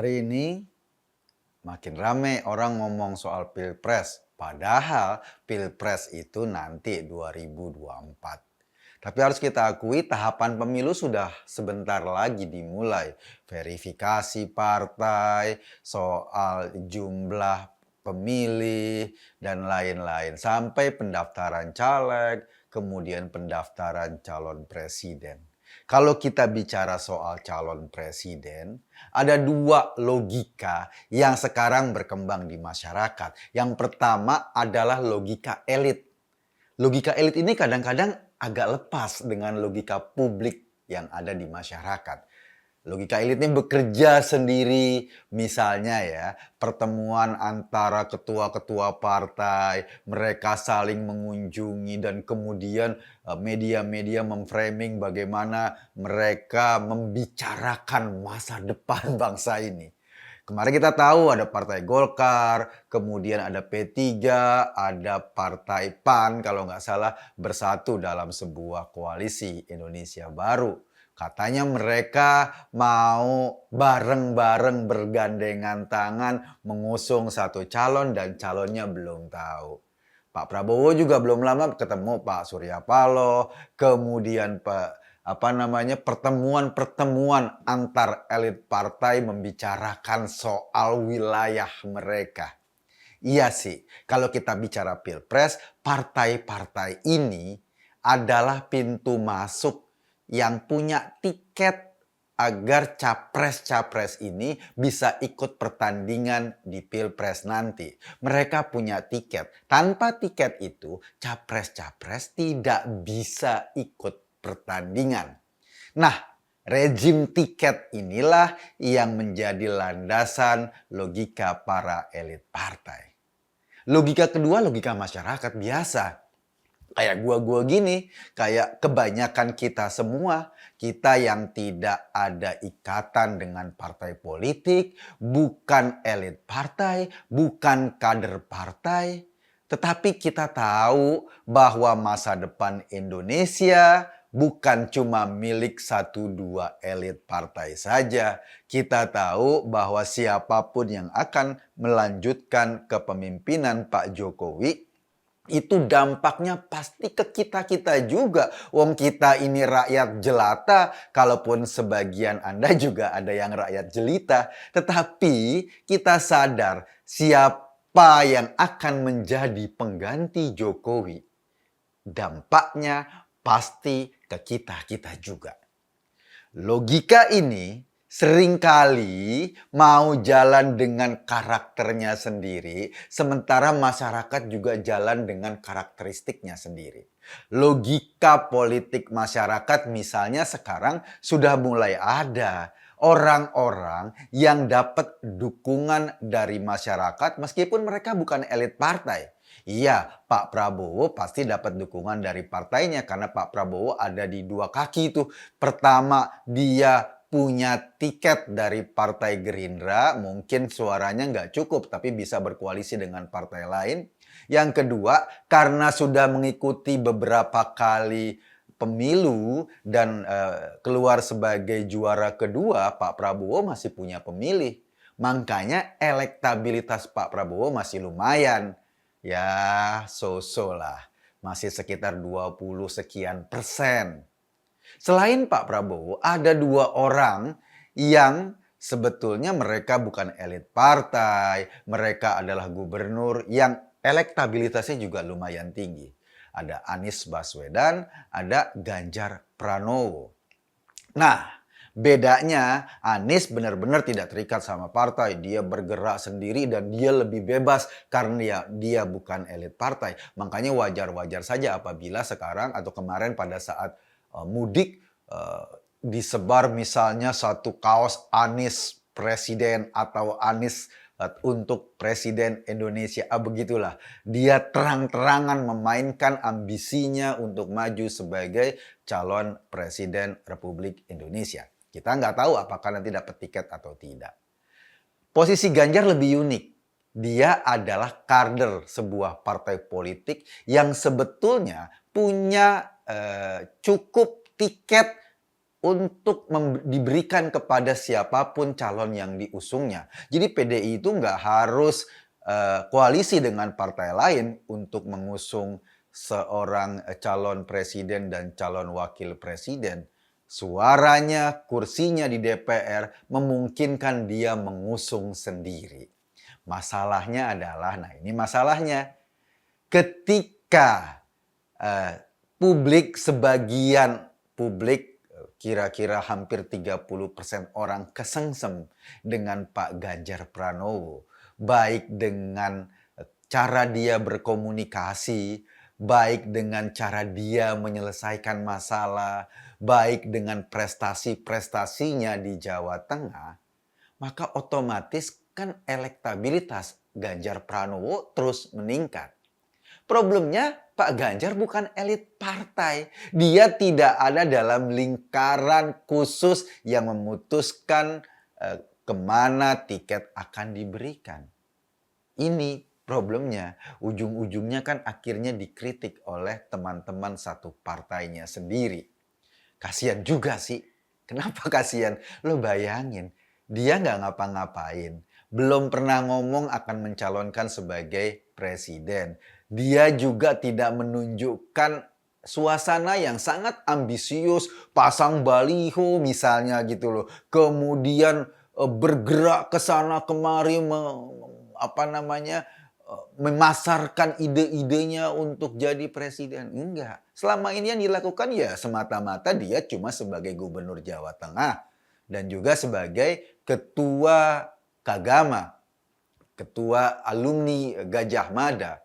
Hari ini makin rame orang ngomong soal pilpres. Padahal pilpres itu nanti 2024. Tapi harus kita akui tahapan pemilu sudah sebentar lagi dimulai. Verifikasi partai, soal jumlah pemilih, dan lain-lain. Sampai pendaftaran caleg, kemudian pendaftaran calon presiden. Kalau kita bicara soal calon presiden, ada dua logika yang sekarang berkembang di masyarakat. Yang pertama adalah logika elit. Logika elit ini kadang-kadang agak lepas dengan logika publik yang ada di masyarakat. Logika elit ini bekerja sendiri, misalnya ya, pertemuan antara ketua-ketua partai, mereka saling mengunjungi dan kemudian media-media memframing bagaimana mereka membicarakan masa depan bangsa ini. Kemarin kita tahu ada Partai Golkar, kemudian ada P3, ada Partai PAN kalau nggak salah bersatu dalam sebuah koalisi Indonesia Baru. Katanya mereka mau bareng-bareng bergandengan tangan mengusung satu calon dan calonnya belum tahu. Pak Prabowo juga belum lama ketemu Pak Surya Paloh, kemudian pertemuan-pertemuan antar elit partai membicarakan soal wilayah mereka. Iya sih, kalau kita bicara pilpres, partai-partai ini adalah pintu masuk yang punya tiket agar capres-capres ini bisa ikut pertandingan di pilpres nanti. Mereka punya tiket. Tanpa tiket itu, capres-capres tidak bisa ikut pertandingan. Nah, rezim tiket inilah yang menjadi landasan logika para elit partai. Logika kedua, logika masyarakat biasa. Kayak gua gini, kayak kebanyakan kita semua, kita yang tidak ada ikatan dengan partai politik, bukan elit partai, bukan kader partai, tetapi kita tahu bahwa masa depan Indonesia bukan cuma milik satu dua elit partai saja. Kita tahu bahwa siapapun yang akan melanjutkan kepemimpinan Pak Jokowi itu dampaknya pasti ke kita-kita juga. Wong kita ini rakyat jelata, kalaupun sebagian Anda juga ada yang rakyat jelita. Tetapi kita sadar siapa yang akan menjadi pengganti Jokowi. Dampaknya pasti ke kita-kita juga. Logika ini seringkali mau jalan dengan karakternya sendiri, sementara masyarakat juga jalan dengan karakteristiknya sendiri. Logika politik masyarakat misalnya sekarang sudah mulai ada orang-orang yang dapat dukungan dari masyarakat meskipun mereka bukan elit partai. Iya, Pak Prabowo pasti dapat dukungan dari partainya karena Pak Prabowo ada di dua kaki itu. Pertama, dia punya tiket dari Partai Gerindra, mungkin suaranya nggak cukup tapi bisa berkoalisi dengan partai lain. Yang kedua, karena sudah mengikuti beberapa kali pemilu dan keluar sebagai juara kedua, Pak Prabowo masih punya pemilih. Makanya elektabilitas Pak Prabowo masih lumayan. Ya, so-so lah. Masih sekitar 20 sekian persen. Selain Pak Prabowo, ada dua orang yang sebetulnya mereka bukan elit partai. Mereka adalah gubernur yang elektabilitasnya juga lumayan tinggi. Ada Anies Baswedan, ada Ganjar Pranowo. Nah, bedanya Anies benar-benar tidak terikat sama partai. Dia bergerak sendiri dan dia lebih bebas karena dia bukan elit partai. Makanya wajar-wajar saja apabila sekarang atau kemarin pada saat mudik disebar misalnya satu kaos Anies Presiden atau Anies untuk Presiden Indonesia. Begitulah. Dia terang-terangan memainkan ambisinya untuk maju sebagai calon Presiden Republik Indonesia. Kita nggak tahu apakah nanti dapat tiket atau tidak. Posisi Ganjar lebih unik. Dia adalah kader sebuah partai politik yang sebetulnya punya cukup tiket untuk diberikan kepada siapapun calon yang diusungnya. Jadi PDI itu nggak harus koalisi dengan partai lain untuk mengusung seorang calon presiden dan calon wakil presiden. Suaranya, kursinya di DPR memungkinkan dia mengusung sendiri. Masalahnya adalah, nah ini masalahnya, ketika sebagian publik, kira-kira hampir 30% orang kesengsem dengan Pak Ganjar Pranowo. Baik dengan cara dia berkomunikasi, baik dengan cara dia menyelesaikan masalah, baik dengan prestasi-prestasinya di Jawa Tengah, maka otomatis kan elektabilitas Ganjar Pranowo terus meningkat. Problemnya Pak Ganjar bukan elit partai. Dia tidak ada dalam lingkaran khusus yang memutuskan kemana tiket akan diberikan. Ini problemnya. Ujung-ujungnya kan akhirnya dikritik oleh teman-teman satu partainya sendiri. Kasian juga sih. Kenapa kasian? Lo bayangin, dia nggak ngapa-ngapain. Belum pernah ngomong akan mencalonkan sebagai presiden. Dia juga tidak menunjukkan suasana yang sangat ambisius, pasang baliho misalnya gitu loh. Kemudian bergerak ke sana kemari memasarkan ide-idenya untuk jadi presiden. Enggak. Selama ini yang dilakukan ya semata-mata dia cuma sebagai gubernur Jawa Tengah dan juga sebagai ketua Kagama, ketua alumni Gajah Mada.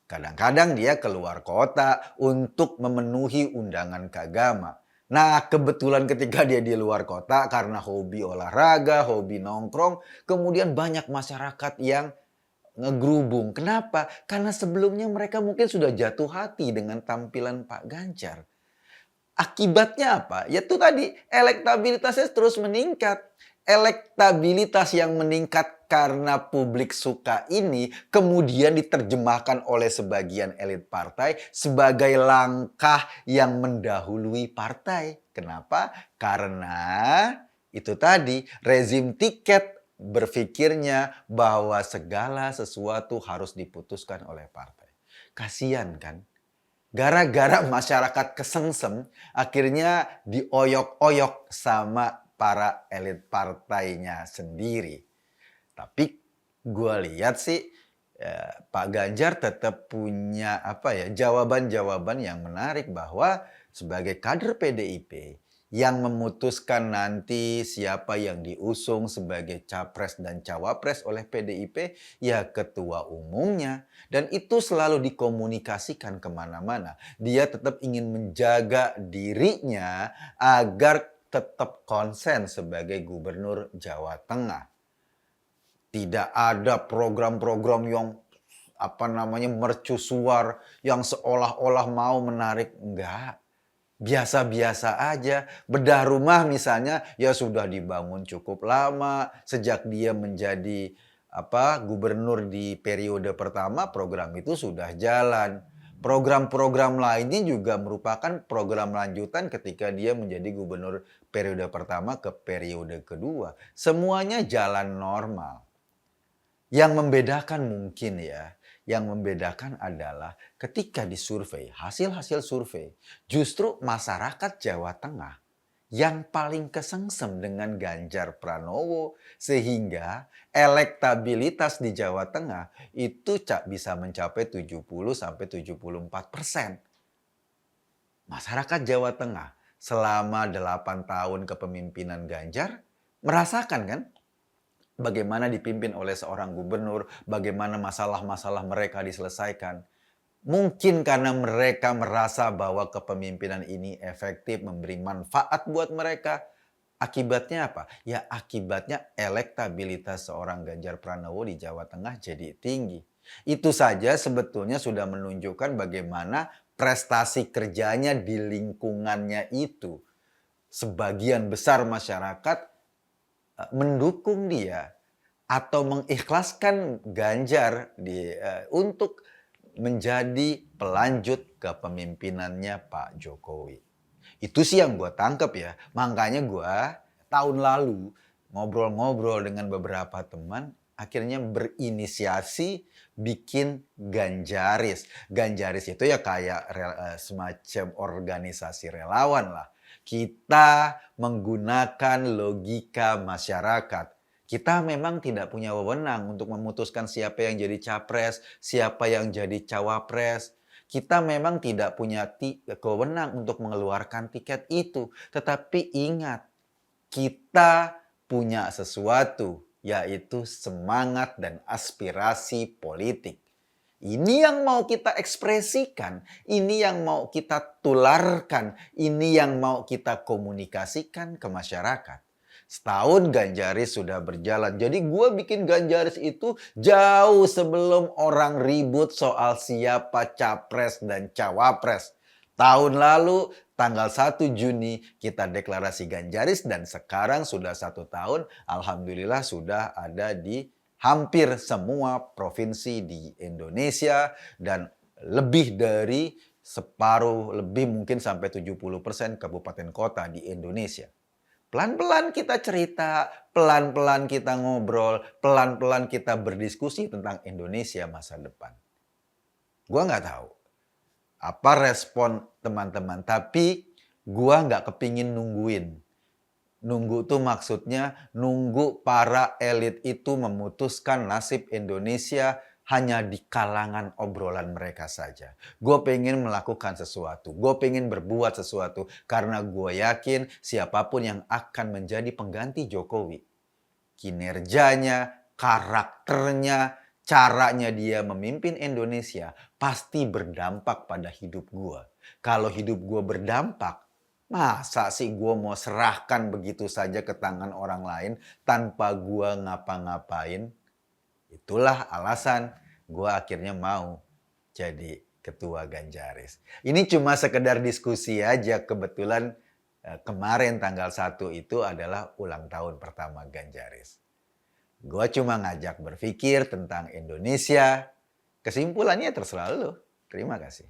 Kadang-kadang dia keluar kota untuk memenuhi undangan Kagama. Nah, kebetulan ketika dia di luar kota karena hobi olahraga, hobi nongkrong, kemudian banyak masyarakat yang ngegerubung. Kenapa? Karena sebelumnya mereka mungkin sudah jatuh hati dengan tampilan Pak Ganjar. Akibatnya apa? Ya itu tadi, elektabilitasnya terus meningkat. Elektabilitas yang meningkat karena publik suka ini kemudian diterjemahkan oleh sebagian elit partai sebagai langkah yang mendahului partai. Kenapa? Karena itu tadi, rezim tiket berpikirnya bahwa segala sesuatu harus diputuskan oleh partai. Kasian kan? Gara-gara masyarakat kesengsem, akhirnya dioyok-oyok sama para elit partainya sendiri. Tapi gue lihat sih Pak Ganjar tetap punya jawaban-jawaban yang menarik bahwa sebagai kader PDIP yang memutuskan nanti siapa yang diusung sebagai capres dan cawapres oleh PDIP, ya ketua umumnya. Dan itu selalu dikomunikasikan kemana-mana. Dia tetap ingin menjaga dirinya agar tetap konsen sebagai gubernur Jawa Tengah. Tidak ada program-program yang mercusuar, yang seolah-olah mau menarik. Enggak. Biasa-biasa aja. Bedah rumah misalnya ya sudah dibangun cukup lama. Sejak dia menjadi gubernur di periode pertama, program itu sudah jalan. Program-program lainnya juga merupakan program lanjutan ketika dia menjadi gubernur periode pertama ke periode kedua. Semuanya jalan normal. Yang membedakan mungkin yang membedakan adalah ketika disurvei, hasil-hasil survei, justru masyarakat Jawa Tengah yang paling kesengsem dengan Ganjar Pranowo sehingga elektabilitas di Jawa Tengah itu bisa mencapai 70-74%. Masyarakat Jawa Tengah selama 8 tahun kepemimpinan Ganjar merasakan kan bagaimana dipimpin oleh seorang gubernur, bagaimana masalah-masalah mereka diselesaikan. Mungkin karena mereka merasa bahwa kepemimpinan ini efektif, memberi manfaat buat mereka. Akibatnya apa? Ya akibatnya elektabilitas seorang Ganjar Pranowo di Jawa Tengah jadi tinggi. Itu saja sebetulnya sudah menunjukkan bagaimana prestasi kerjanya di lingkungannya itu. Sebagian besar masyarakat mendukung dia atau mengikhlaskan Ganjar untuk menjadi pelanjut kepemimpinannya Pak Jokowi. Itu sih yang gue tangkep ya. Makanya gue tahun lalu ngobrol-ngobrol dengan beberapa teman, akhirnya berinisiasi bikin Ganjaris. Ganjaris itu ya kayak semacam organisasi relawan lah. Kita menggunakan logika masyarakat. Kita memang tidak punya wewenang untuk memutuskan siapa yang jadi capres, siapa yang jadi cawapres. Kita memang tidak punya kewenang untuk mengeluarkan tiket itu. Tetapi ingat, kita punya sesuatu, yaitu semangat dan aspirasi politik. Ini yang mau kita ekspresikan, ini yang mau kita tularkan, ini yang mau kita komunikasikan ke masyarakat. Setahun Ganjaris sudah berjalan. Jadi gue bikin Ganjaris itu jauh sebelum orang ribut soal siapa capres dan cawapres. Tahun lalu tanggal 1 Juni kita deklarasi Ganjaris dan sekarang sudah 1 tahun. Alhamdulillah sudah ada di hampir semua provinsi di Indonesia dan lebih dari separuh, lebih mungkin sampai 70% kabupaten kota di Indonesia. Pelan-pelan kita cerita, pelan-pelan kita ngobrol, pelan-pelan kita berdiskusi tentang Indonesia masa depan. Gua nggak tahu apa respon teman-teman, tapi gua nggak kepingin nungguin. Nunggu tuh maksudnya nunggu para elit itu memutuskan nasib Indonesia hanya di kalangan obrolan mereka saja. Gue pengen melakukan sesuatu, gue pengen berbuat sesuatu karena gue yakin siapapun yang akan menjadi pengganti Jokowi, kinerjanya, karakternya, caranya dia memimpin Indonesia pasti berdampak pada hidup gue. Kalau hidup gue berdampak, masa sih gue mau serahkan begitu saja ke tangan orang lain tanpa gue ngapa-ngapain? Itulah alasan gue akhirnya mau jadi ketua Ganjaris. Ini cuma sekedar diskusi aja. Kebetulan kemarin tanggal 1 itu adalah ulang tahun pertama Ganjaris. Gue cuma ngajak berpikir tentang Indonesia. Kesimpulannya terserah lo. Terima kasih.